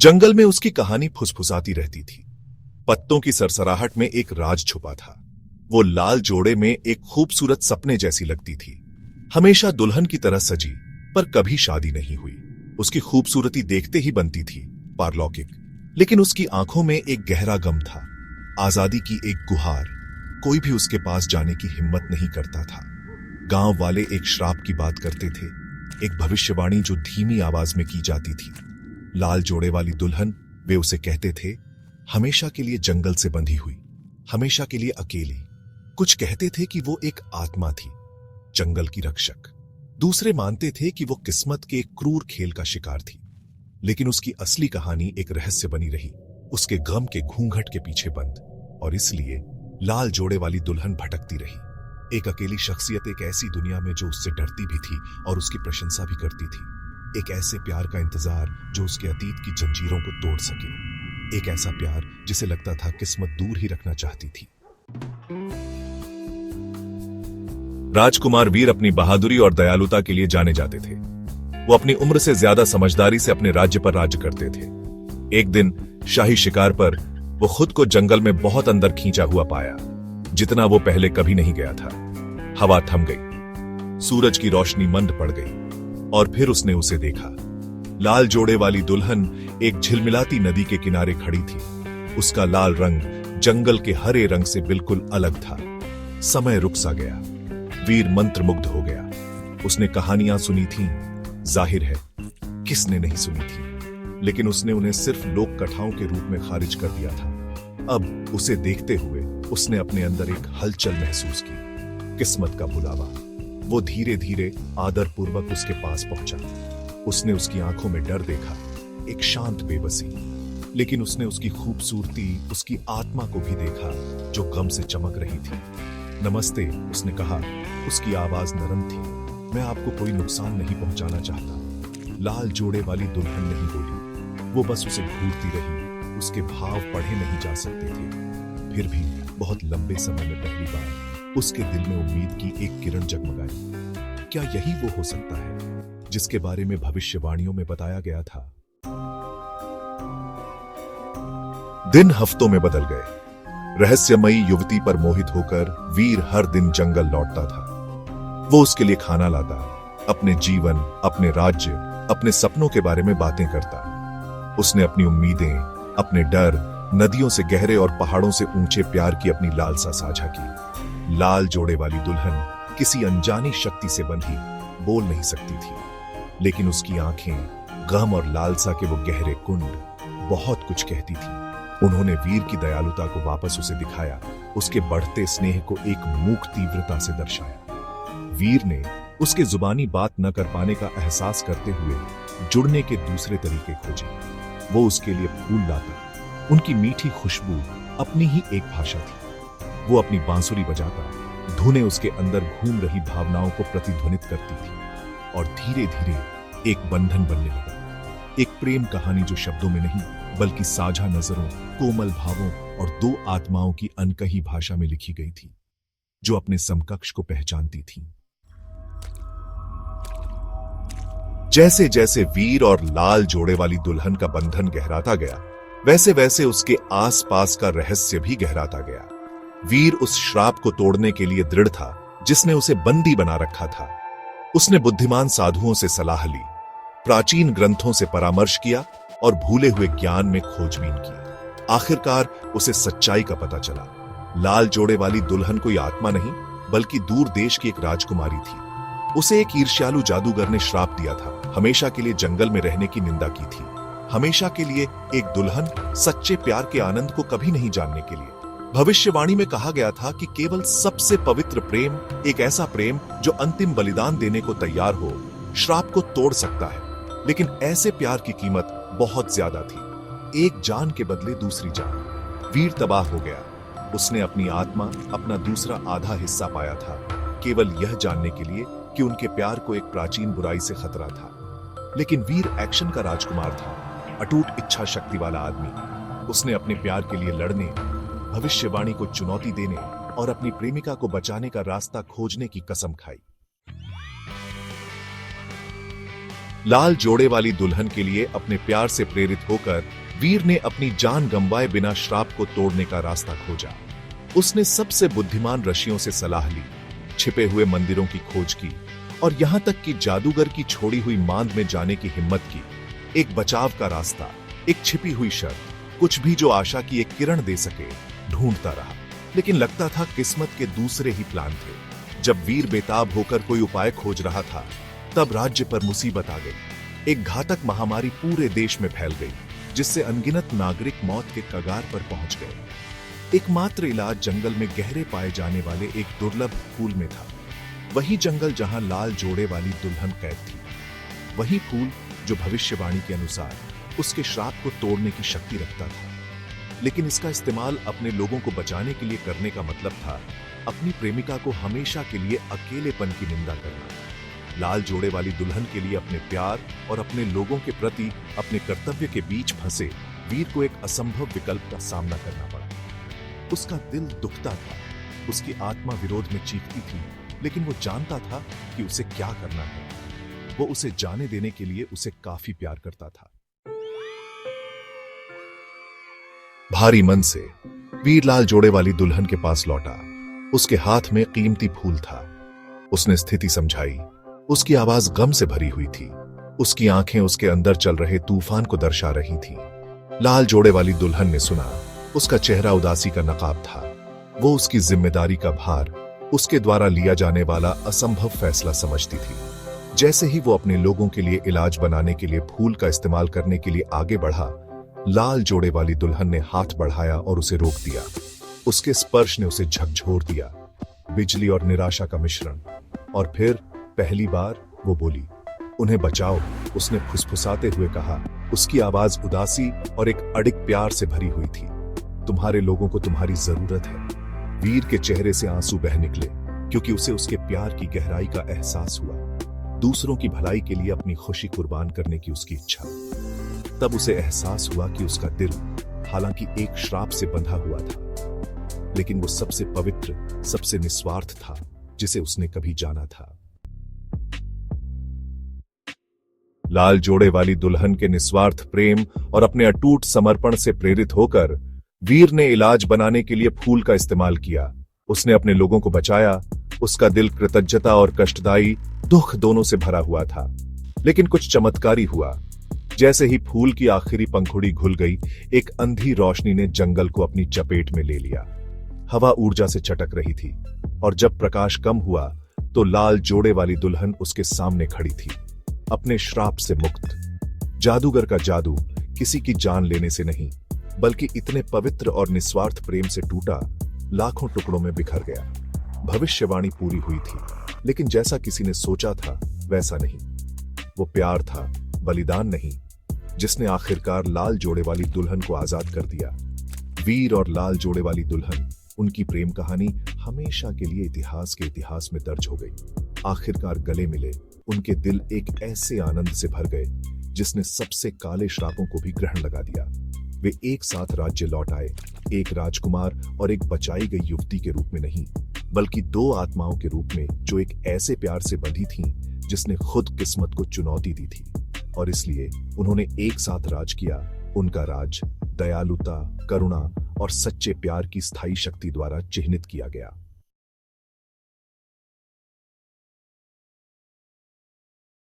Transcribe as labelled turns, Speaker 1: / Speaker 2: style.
Speaker 1: जंगल में उसकी कहानी फुसफुसाती रहती थी। पत्तों की सरसराहट में एक राज छुपा था। वो लाल जोड़े में एक खूबसूरत सपने जैसी लगती थी, हमेशा दुल्हन की तरह सजी, पर कभी शादी नहीं हुई। उसकी खूबसूरती देखते ही बनती थी पारलौकिक, लेकिन उसकी आंखों में एक गहरा गम था, आजादी की एक गुहार। कोई भी उसके पास जाने की हिम्मत नहीं करता था। गांव वाले एक श्राप की बात करते थे, एक भविष्यवाणी जो धीमी आवाज में की जाती थी। लाल जोड़े वाली दुल्हन, वे उसे कहते थे, हमेशा के लिए जंगल से बंधी हुई, हमेशा के लिए अकेली। कुछ कहते थे कि वो एक आत्मा थी, जंगल की रक्षक। दूसरे मानते थे कि वो किस्मत के एक क्रूर खेल का शिकार थी। लेकिन उसकी असली कहानी एक रहस्य बनी रही, उसके गम के घूंघट के पीछे बंद। और इसलिए लाल जोड़े वाली दुल्हन भटकती रही, एक अकेली शख्सियत, एक ऐसी दुनिया में जो उससे डरती भी थी और उसकी प्रशंसा भी करती थी। एक ऐसे प्यार का इंतजार जो उसके अतीत की जंजीरों को तोड़ सके। एक ऐसा प्यार जिसे लगता था किस्मत दूर ही रखना चाहती थी। राजकुमार वीर अपनी बहादुरी और दयालुता के लिए जाने जाते थे। वो अपनी उम्र से ज्यादा समझदारी से अपने राज्य पर राज्य करते थे। एक दिन शाही शिकार पर वो खुद को जंगल में बहुत अंदर खींचा हुआ पाया, जितना वो पहले कभी नहीं गया था। हवा थम गई, सूरज की रोशनी मंद पड़ गई, और फिर उसने उसे देखा। लाल जोड़े वाली दुल्हन एक झिलमिलाती नदी के किनारे खड़ी थी। उसका लाल रंग जंगल के हरे रंग से बिल्कुल अलग था। समय रुक सा गया। वीर मंत्रमुग्ध हो गया। उसने कहानियां सुनी थीं, जाहिर है किसने नहीं सुनी थी, लेकिन उसने उन्हें सिर्फ लोक कथाओं के रूप में खारिज कर दिया था। अब उसे देखते हुए उसने अपने अंदर एक हलचल महसूस की, किस्मत का बुलावा। वो धीरे धीरे आदरपूर्वक उसके पास पहुंचा। उसने उसकी आंखों में डर देखा, एक शांत बेबसी, लेकिन उसने उसकी खूबसूरती, उसकी आत्मा को भी देखा जो गम से चमक रही थी। नमस्ते, उसने कहा। उसकी आवाज नरम थी। मैं आपको कोई नुकसान नहीं पहुंचाना चाहता। लाल जोड़े वाली दुल्हन नहीं बोली, वो बस उसे घूरती रही। उसके भाव पढ़े नहीं जा सकते थे। फिर भी बहुत लंबे समय में पहली बार उसके दिल में उम्मीद की एक किरण जगमगाई। क्या यही वो हो सकता है जिसके बारे में भविष्यवाणियों में बताया गया था? दिन हफ्तों में बदल गए। रहस्यमयी युवती पर मोहित होकर वीर हर दिन जंगल लौटता था। वो उसके लिए खाना लाता, अपने जीवन, अपने राज्य, अपने सपनों के बारे में बातें करता। उसने अपनी उम्मीदें, अपने डर, नदियों से गहरे और पहाड़ों से ऊंचे प्यार की अपनी लालसा साझा की। लाल जोड़े वाली दुल्हन किसी अनजानी शक्ति से बंधी, बोल नहीं सकती थी, लेकिन उसकी आंखें, गम और लालसा के वो गहरे कुंड बहुत कुछ कहती थी। उन्होंने वीर की दयालुता को वापस उसे दिखाया, उसके बढ़ते स्नेह को एक मूक तीव्रता से दर्शाया। वीर ने उसके जुबानी बात न कर पाने का एहसास करते हुए जुड़ने के दूसरे तरीके खोजे। वो उसके लिए फूल लाता, उनकी मीठी खुशबू अपनी ही एक भाषा थी। वो अपनी बांसुरी बजाता, धुनें उसके अंदर घूम रही भावनाओं को प्रतिध्वनित करती थी, और धीरे धीरे एक बंधन बनने लगा। एक प्रेम कहानी जो शब्दों में नहीं बल्कि साझा नजरों, कोमल भावों और दो आत्माओं की अनकही भाषा में लिखी गई थी, जो अपने समकक्ष को पहचानती थी। जैसे जैसे वीर और लाल जोड़े वाली दुल्हन का बंधन गहराता गया, वैसे वैसे उसके आसपास का रहस्य भी गहराता गया। वीर उस श्राप को तोड़ने के लिए दृढ़ था जिसने उसे बंदी बना रखा था। उसने बुद्धिमान साधुओं से सलाह ली, प्राचीन ग्रंथों से परामर्श किया और भूले हुए ज्ञान में खोजबीन की। आखिरकार उसे सच्चाई का पता चला। लाल जोड़े वाली दुल्हन कोई आत्मा नहीं बल्कि दूर देश की एक राजकुमारी थी। उसे एक ईर्ष्यालु जादूगर ने श्राप दिया था, हमेशा के लिए जंगल में रहने की निंदा की थी। हमेशा के लिए एक दुल्हन, सच्चे प्यार के आनंद को कभी नहीं जानने के लिए। भविष्यवाणी में कहा गया था कि केवल सबसे पवित्र प्रेम, एक ऐसा प्रेम जो अंतिम बलिदान देने को तैयार हो, श्राप को तोड़ सकता है। लेकिन ऐसे प्यार की कीमत बहुत ज्यादा थी, एक जान के बदले दूसरी जान। वीर तबाह हो गया। उसने अपनी आत्मा, अपना दूसरा आधा हिस्सा पाया था, केवल यह जानने के लिए कि उनके प्यार को एक प्राचीन बुराई से खतरा था। लेकिन वीर एक्शन का राजकुमार था, अटूट इच्छा शक्ति वाला आदमी। उसने अपने प्यार के लिए लड़ने, भविष्यवाणी को चुनौती देने और अपनी प्रेमिका को बचाने का रास्ता खोजने की कसम खाई। लाल जोड़े वाली दुल्हन के लिए अपने प्यार से प्रेरित होकर वीर ने अपनी जान गंवाए बिना श्राप को तोड़ने का रास्ता खोजा। उसने सबसे बुद्धिमान ऋषियों से सलाह ली, छिपे हुए मंदिरों की खोज की और यहां तक कि जादूगर की छोड़ी हुई मांद में जाने की हिम्मत की। एक बचाव का रास्ता, एक छिपी हुई शर्त, कुछ भी जो आशा की एक किरण दे सके, ढूंढता रहा। लेकिन लगता था किस्मत के दूसरे ही प्लान थे। जब वीर बेताब होकर कोई उपाय खोज रहा था, तब राज्य पर मुसीबत आ गई। एक घातक महामारी पूरे देश में फैल गई, जिससे अनगिनत नागरिक मौत के कगार पर पहुंच गए। एकमात्र इलाज जंगल में गहरे पाए जाने वाले एक दुर्लभ फूल में था। वही जंगल जहां लाल जोड़े वाली दुल्हन कैद थी। वही फूल जो भविष्यवाणी के अनुसार उसके श्राप को तोड़ने की शक्ति रखता था। लेकिन इसका इस्तेमाल अपने लोगों को बचाने के लिए करने का मतलब था अपनी प्रेमिका को हमेशा के लिए अकेलेपन की निंदा करना। लाल जोड़े वाली दुल्हन के लिए अपने प्यार और अपने लोगों के प्रति अपने कर्तव्य के बीच फंसे वीर को एक असंभव विकल्प का सामना करना पड़ा। उसका दिल दुखता था, उसकी आत्मा विरोध में चीखती थी, लेकिन वो जानता था कि उसे क्या करना है। वो उसे जाने देने के लिए उसे काफी प्यार करता था। भारी मन से वीर लाल जोड़े वाली दुल्हन के पास लौटा। उसके हाथ में कीमती फूल था। उसने स्थिति समझाई। उसकी आवाज गम से भरी हुई थी। उसकी आंखें उसके अंदर चल रहे तूफान को दर्शा रही थी। लाल जोड़े वाली दुल्हन ने सुना। उसका चेहरा उदासी का नकाब था। वो उसकी जिम्मेदारी का भार, उसके द्वारा लिया जाने वाला असंभव फैसला समझती थी। जैसे ही वो अपने लोगों के लिए इलाज बनाने के लिए फूल का इस्तेमाल करने के लिए आगे बढ़ा, लाल जोड़े वाली दुल्हन ने हाथ बढ़ाया और उसे रोक दिया। उसके स्पर्श ने उसे झकझोर दिया, बिजली और निराशा का मिश्रण। और फिर पहली बार वो बोली, उन्हें बचाओ। उसने फुसफुसाते हुए कहा। उसकी आवाज उदासी और एक अडिग प्यार से भरी हुई थी। तुम्हारे लोगों को तुम्हारी जरूरत है। वीर के चेहरे से आंसू बह निकले, क्योंकि उसे उसके प्यार की गहराई का एहसास हुआ। दूसरों की भलाई के लिए अपनी खुशी कुर्बान करने की उसकी इच्छा। तब उसे एहसास हुआ कि उसका दिल हालांकि एक श्राप से बंधा हुआ था, लेकिन वो सबसे पवित्र, सबसे निस्वार्थ था जिसे उसने कभी जाना था। लाल जोड़े वाली दुल्हन के निस्वार्थ प्रेम और अपने अटूट समर्पण से प्रेरित होकर वीर ने इलाज बनाने के लिए फूल का इस्तेमाल किया। उसने अपने लोगों को बचाया। उसका दिल कृतज्ञता और कष्टदायी दुख दोनों से भरा हुआ था। लेकिन कुछ चमत्कारी हुआ। जैसे ही फूल की आखिरी पंखुड़ी घुल गई, एक अंधी रोशनी ने जंगल को अपनी चपेट में ले लिया। हवा ऊर्जा से चटक रही थी और जब प्रकाश कम हुआ तो लाल जोड़े वाली दुल्हन उसके सामने खड़ी थी, अपने श्राप से मुक्त। जादूगर का जादू किसी की जान लेने से नहीं, बल्कि इतने पवित्र और निस्वार्थ प्रेम से टूटा, लाखों टुकड़ों में बिखर गया। भविष्यवाणी पूरी हुई थी, लेकिन जैसा किसी ने सोचा था वैसा नहीं। वो प्यार था, बलिदान नहीं, जिसने आखिरकार लाल जोड़े वाली दुल्हन को आजाद कर दिया। वीर और लाल जोड़े वाली दुल्हन, उनकी प्रेम कहानी हमेशा के लिए इतिहास में दर्ज हो गई। आखिरकार गले मिले। उनके दिल एक ऐसे आनंद से भर गए जिसने सबसे काले श्रापों को भी ग्रहण लगा दिया। वे एक साथ राज्य लौट आए, एक राजकुमार और एक बचाई गई युवती के रूप में नहीं, बल्कि दो आत्माओं के रूप में, जो एक ऐसे प्यार से बंधी थीं जिसने खुद किस्मत को चुनौती दी थी। और इसलिए उन्होंने एक साथ राज किया। उनका राज दयालुता, करुणा और सच्चे प्यार की स्थायी शक्ति द्वारा चिह्नित किया गया।